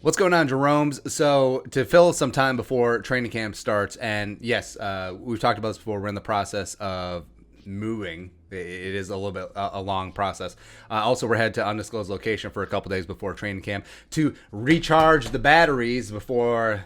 What's going on, Jeromes? So, to fill some time before training camp starts, and yes, we've talked about this before, we're in the process of moving. It is a little bit a long process. Also, we're headed to undisclosed location for a couple days before training camp to recharge the batteries before,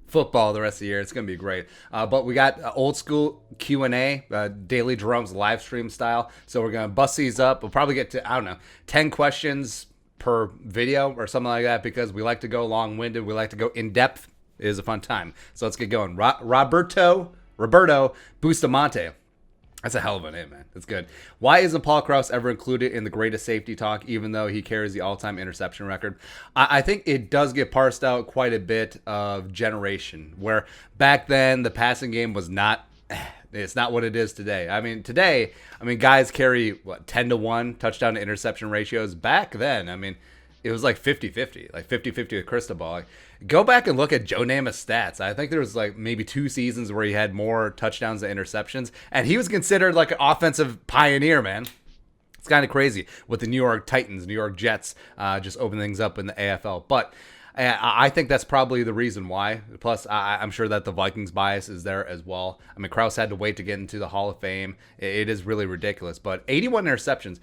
football the rest of the year. It's going to be great. But we got old school Q&A, daily Jerome's live stream style. So we're going to bust these up. We'll probably get to, 10 questions per video or something like that because we like to go long-winded. We like to go in-depth. It is a fun time. So let's get going. Roberto Bustamante. That's a hell of a name, man. That's good. Why isn't Paul Krause ever included in the greatest safety talk, even though he carries the all-time interception record? I think it does get parsed out quite a bit of generation, where back then the passing game was not, it's not what it is today. Today, guys carry, 10-1 touchdown to interception ratios. Back then, it was like 50-50, like 50-50 with Cristobal. Like, go back and look at Joe Namath's stats. I think there was like maybe 2 seasons where he had more touchdowns than interceptions, and he was considered like an offensive pioneer, man. It's kind of crazy with the New York Titans, New York Jets just open things up in the AFL. But I think that's probably the reason why. Plus, I'm sure that the Vikings bias is there as well. Krause had to wait to get into the Hall of Fame. It is really ridiculous. But 81 interceptions.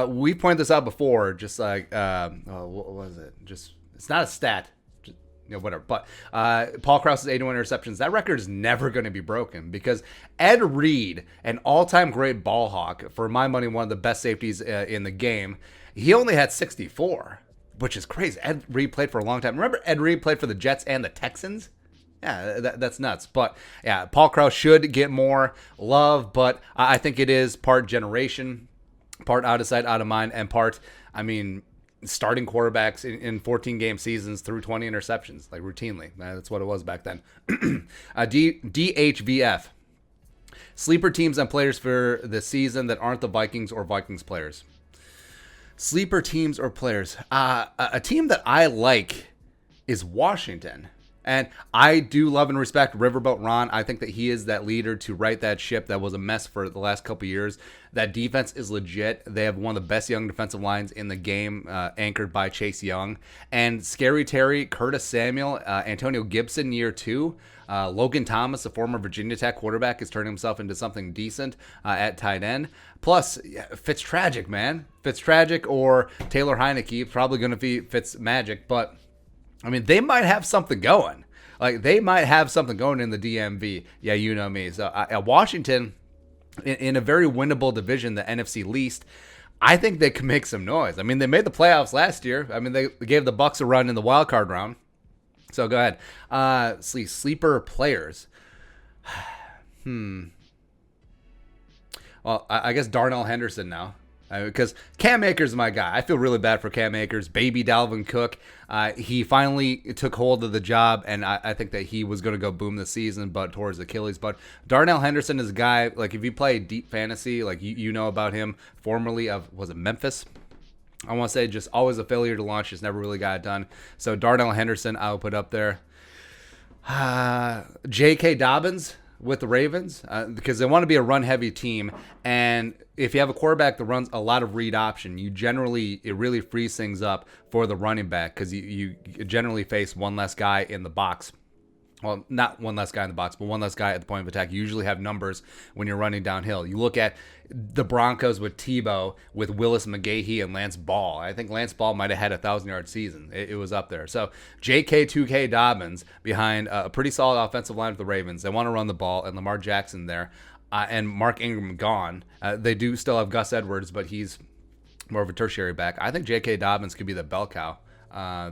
We pointed this out before. Just like, what was it? Just, it's not a stat. Just, whatever. But Paul Krause's 81 interceptions, that record is never going to be broken because Ed Reed, an all-time great ball hawk, for my money, one of the best safeties in the game, he only had 64. Which is crazy. Ed Reed played for a long time. Remember Ed Reed played for the Jets and the Texans? Yeah, that's nuts. But yeah, Paul Krause should get more love, but I think it is part generation, part out of sight, out of mind, and part, starting quarterbacks in 14-game seasons through 20 interceptions, like routinely. That's what it was back then. DHVF. Sleeper teams and players for the season that aren't the Vikings or Vikings players. Sleeper teams or players. A team that I like is Washington. And I do love and respect Riverboat Ron. I think that he is that leader to right that ship that was a mess for the last couple years. That defense is legit. They have one of the best young defensive lines in the game, anchored by Chase Young. And Scary Terry, Curtis Samuel, Antonio Gibson, year 2. Logan Thomas, a former Virginia Tech quarterback, is turning himself into something decent at tight end. Plus, Fitztragic, man. Fitztragic or Taylor Heineke, probably going to be Fitzmagic. But, they might have something going. Like, they might have something going in the DMV. Yeah, you know me. So, at Washington, in a very winnable division, the NFC least, I think they can make some noise. They made the playoffs last year. They gave the Bucs a run in the wild card round. So go ahead. Sleeper players. Well, I guess Darnell Henderson now. Because Cam Akers is my guy. I feel really bad for Cam Akers. Baby Dalvin Cook. He finally took hold of the job, and I think that he was going to go boom this season, but towards Achilles. But Darnell Henderson is a guy, like if you play deep fantasy, like you know about him, formerly of, was it Memphis? I want to say just always a failure to launch, just never really got it done. So Darnell Henderson, I'll put up there. J.K. Dobbins with the Ravens, because they want to be a run-heavy team. And if you have a quarterback that runs a lot of read option, it really frees things up for the running back because you generally face one less guy in the box. Well, not one less guy in the box, but one less guy at the point of attack. You usually have numbers when you're running downhill. You look at the Broncos with Tebow, with Willis McGahee and Lance Ball. I think Lance Ball might have had a 1,000-yard season. It was up there. So J.K. 2K Dobbins behind a pretty solid offensive line for the Ravens. They want to run the ball, and Lamar Jackson there, and Mark Ingram gone. They do still have Gus Edwards, but he's more of a tertiary back. I think J.K. Dobbins could be the bell cow.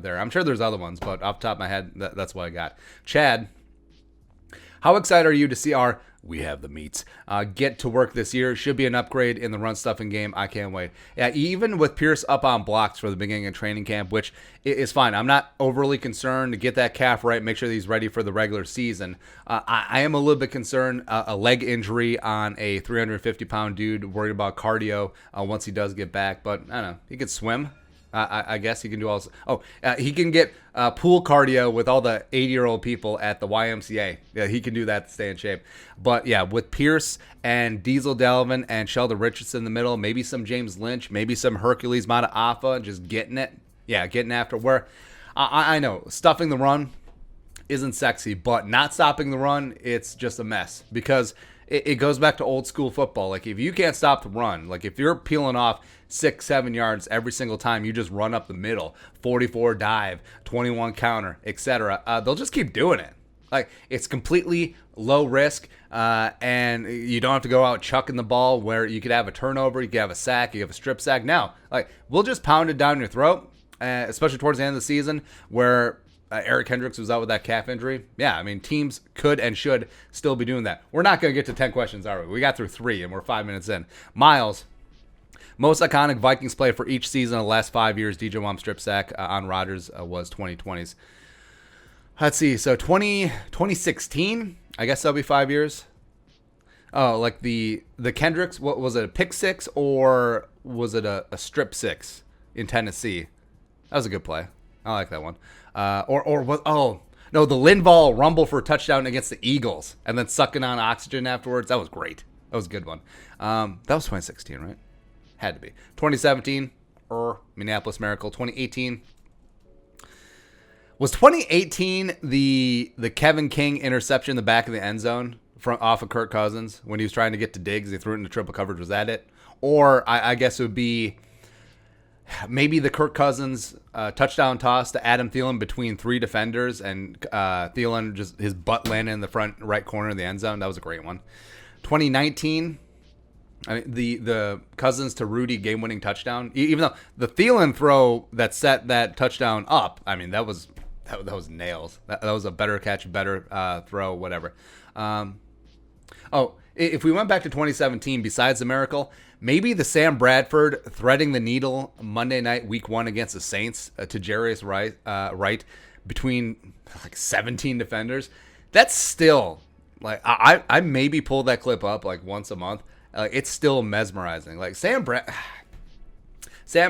There. I'm sure there's other ones, but off the top of my head, that's what I got. Chad, how excited are you to see our We Have the Meats get to work this year? Should be an upgrade in the run stuffing game. I can't wait. Yeah, even with Pierce up on blocks for the beginning of training camp, which is fine. I'm not overly concerned to get that calf right, make sure that he's ready for the regular season. I am a little bit concerned, a leg injury on a 350-pound dude, worried about cardio once he does get back, but I don't know. He could swim. I guess he can do all. He can get pool cardio with all the 80-year-old people at the YMCA. Yeah, he can do that to stay in shape. But yeah, with Pierce and Diesel Delvin and Sheldon Richardson in the middle, maybe some James Lynch, maybe some Hercules Mataafa, just getting it. Yeah, getting after where. I know stuffing the run isn't sexy, but not stopping the run, it's just a mess because it goes back to old school football. Like if you can't stop the run, like if you're peeling off 6-7 yards every single time you just run up the middle, 44 dive, 21 counter, etc., they'll just keep doing it. Like it's completely low risk, and you don't have to go out chucking the ball where you could have a turnover, you could have a sack, you have a strip sack. Now, like we'll just pound it down your throat, especially towards the end of the season where Eric Hendricks was out with that calf injury. Yeah, I mean, teams could and should still be doing that. We're not going to get to 10 questions, are we? We got through 3, and we're 5 minutes in. Miles, most iconic Vikings play for each season of the last 5 years. DJ Wham strip sack on Rodgers was 2020s. Let's see. So 2016, I guess that'll be 5 years. Oh, like the Kendricks, what was it, a pick six or was it a strip six in Tennessee? That was a good play. I like that one. The Linval rumble for a touchdown against the Eagles and then sucking on oxygen afterwards. That was great. That was a good one. That was 2016, right? Had to be. 2017, Minneapolis Miracle. 2018. Was 2018 the Kevin King interception in the back of the end zone off of Kirk Cousins when he was trying to get to Diggs? He threw it into triple coverage. Was that it? Or I guess it would be maybe the Kirk Cousins touchdown toss to Adam Thielen between 3 defenders and Thielen just his butt landed in the front right corner of the end zone. That was a great one. 2019, I mean, the Cousins to Rudy game-winning touchdown. Even though the Thielen throw that set that touchdown up, I mean that was nails. That was a better catch, better throw, whatever. If we went back to 2017, besides the miracle, maybe the Sam Bradford threading the needle Monday night, week 1 against the Saints to Jarius Wright between like 17 defenders. That's still like I maybe pull that clip up like once a month. It's still mesmerizing. Like Sam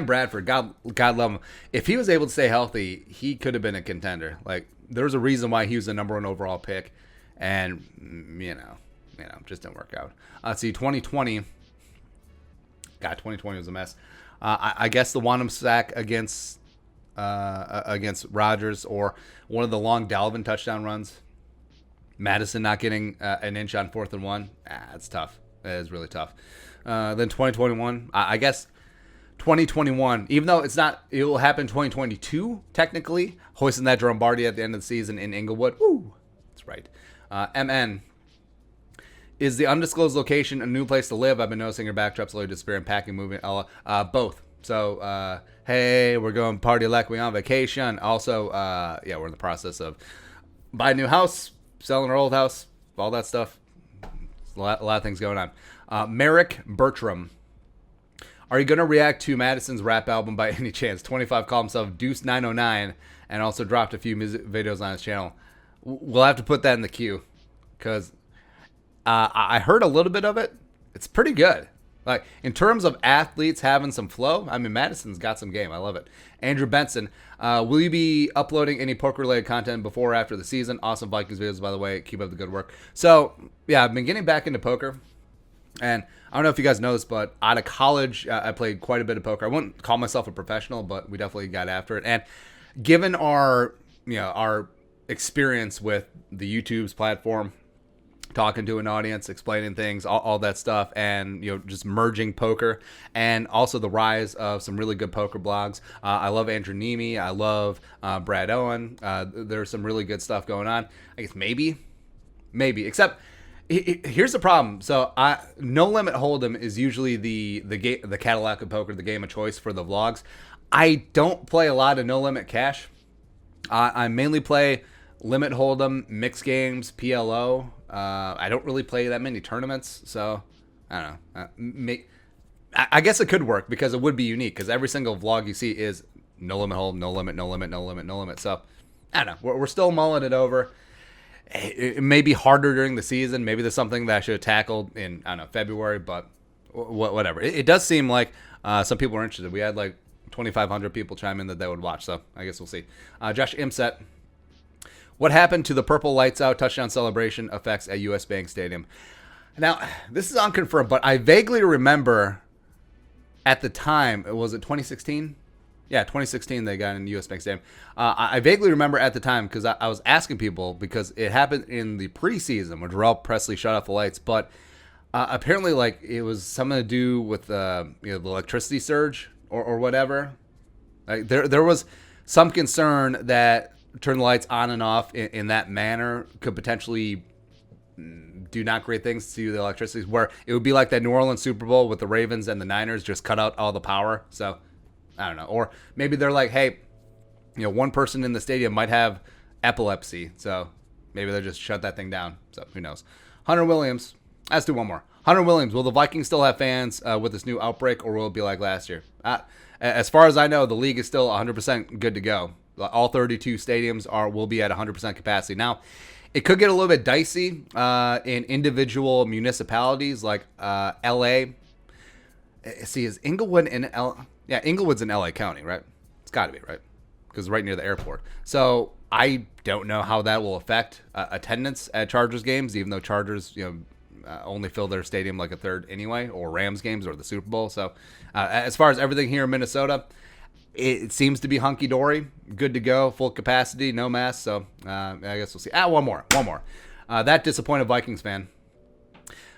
Bradford, God love him. If he was able to stay healthy, he could have been a contender. Like there's a reason why he was the number 1 overall pick, and just didn't work out. Let's see, 2020. God, 2020 was a mess. I guess the Wanham sack against Rodgers, or one of the long Dalvin touchdown runs. Madison not getting an inch on 4th and 1. That's tough. That is really tough. Then 2021. I guess 2021, even though it will happen 2022 technically. Hoisting that Lombardi at the end of the season in Inglewood. Woo, that's right. MN. Is the undisclosed location a new place to live? I've been noticing your backdrop slowly disappearing, packing, moving, both. So, hey, we're going party like we on vacation. Also, we're in the process of buying a new house, selling our old house, all that stuff. A lot of things going on. Merrick Bertram. Are you going to react to Madison's rap album by any chance? 25 called himself Deuce 909 and also dropped a few music videos on his channel. We'll have to put that in the queue because I heard a little bit of it. It's pretty good. Like in terms of athletes having some flow, I mean Madison's got some game. I love it. Andrew Benson, will you be uploading any poker-related content before or after the season? Awesome Vikings videos, by the way. Keep up the good work. So yeah, I've been getting back into poker, and I don't know if you guys know this, but out of college, I played quite a bit of poker. I wouldn't call myself a professional, but we definitely got after it. And given our experience with the YouTube's platform, talking to an audience, explaining things, all that stuff, and just merging poker, and also the rise of some really good poker blogs. I love Andrew Nemi. I love Brad Owen. There's some really good stuff going on. I guess maybe, except here's the problem. So No Limit Hold'em is usually the Cadillac of poker, the game of choice for the vlogs. I don't play a lot of No Limit Cash. I mainly play Limit Hold'em, mixed games, PLO. I don't really play that many tournaments, so I don't know. I guess it could work because it would be unique because every single vlog you see is no limit hold, no limit, no limit, no limit, no limit. So I don't know. We're still mulling it over. It may be harder during the season. Maybe there's something that I should have tackled in February, but whatever. It does seem like some people are interested. We had like 2,500 people chime in that they would watch, so I guess we'll see. Josh Imset. What happened to the purple lights out touchdown celebration effects at US Bank Stadium? Now, this is unconfirmed, but I vaguely remember at the time, was it 2016? Yeah, 2016 they got in the U.S. Bank Stadium. I vaguely remember at the time because I was asking people because it happened in the preseason when Jarrell Presley shut off the lights, but apparently like it was something to do with the electricity surge or whatever. Like there was some concern that turn the lights on and off in that manner could potentially do not great things to the electricity, where it would be like that New Orleans Super Bowl with the Ravens and the Niners just cut out all the power. So I don't know. Or maybe they're like, hey, one person in the stadium might have epilepsy, so maybe they'll just shut that thing down. So who knows? Hunter Williams. Let's do one more. Hunter Williams. Will the Vikings still have fans with this new outbreak, or will it be like last year? As far as I know, the league is still 100% good to go. All 32 stadiums will be at 100% capacity. Now, it could get a little bit dicey in individual municipalities like L.A. See, is Inglewood in L? Yeah, Inglewood's in LA County, right? It's got to be, right? Because it's right near the airport. So I don't know how that will affect attendance at Chargers games, even though Chargers, only fill their stadium like a third anyway, or Rams games or the Super Bowl. So as far as everything here in Minnesota, it seems to be hunky-dory, good to go, full capacity, no masks. So I guess we'll see. One more. That disappointed Vikings fan.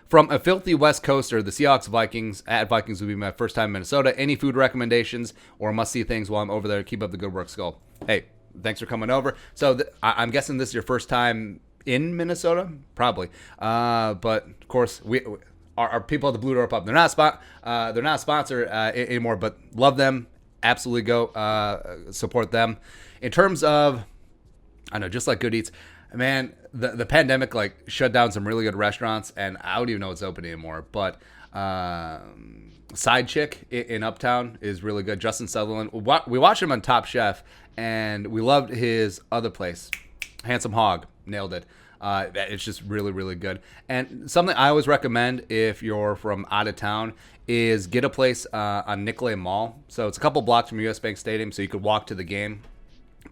From a filthy West Coaster, the Seahawks Vikings will be my first time in Minnesota. Any food recommendations or must-see things while I'm over there? Keep up the good work, Skull. Hey, thanks for coming over. So I'm guessing this is your first time in Minnesota? Probably. But, of course, our people at the Blue Door Pub, they're not sponsored anymore, but love them. Absolutely go support them. In terms of, I know, just like Good Eats, man, the pandemic like shut down some really good restaurants, and I don't even know what's open anymore. But Side Chick in Uptown is really good. Justin Sutherland, we watched him on Top Chef, and we loved his other place, Handsome Hog. Nailed it. It's just really, really good. And something I always recommend if you're from out of town is get a place on Nicolay Mall. So it's a couple blocks from US Bank Stadium, so you could walk to the game.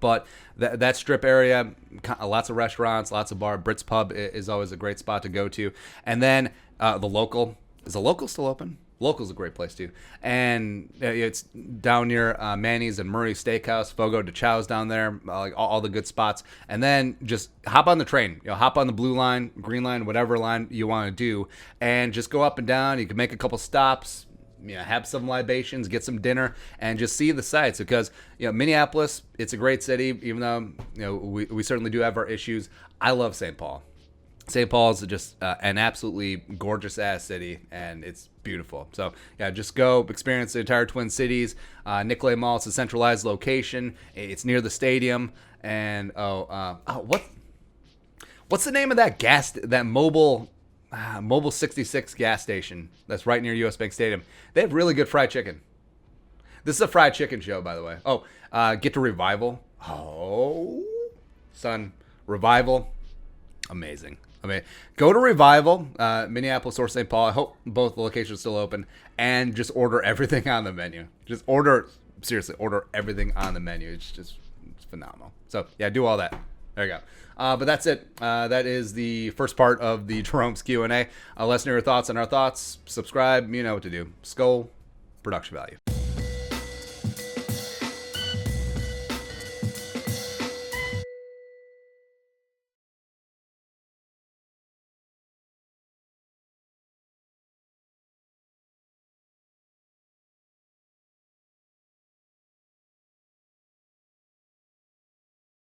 But that strip area, lots of restaurants, lots of bar. Brits Pub is always a great spot to go to. And then the local. Is the local still open? Local's a great place too. And it's down near Manny's and Murray Steakhouse, Fogo de Chow's down there, like all the good spots. And then just hop on the train. Hop on the blue line, green line, whatever line you want to do, and just go up and down. You can make a couple stops. Have some libations, get some dinner, and just see the sights. Because Minneapolis, it's a great city. Even though we certainly do have our issues. I love St. Paul. St. Paul is just an absolutely gorgeous ass city, and it's beautiful. So yeah, just go experience the entire Twin Cities. Nicolay Mall, it's a centralized location. It's near the stadium. And what's the name of that Mobile 66 gas station that's right near US Bank Stadium? They have really good fried chicken. This is a fried chicken show, by the way. Get to Revival. Oh, son, Revival, amazing. Go to Revival, Minneapolis or St. Paul. I hope both locations are still open, and just order everything on the menu. Order everything on the menu. It's phenomenal. So yeah, do all that. There you go. But that's it. That is the first part of the Jeromes Q&A. Let us know your thoughts on our thoughts. Subscribe. You know what to do. Skull, production value.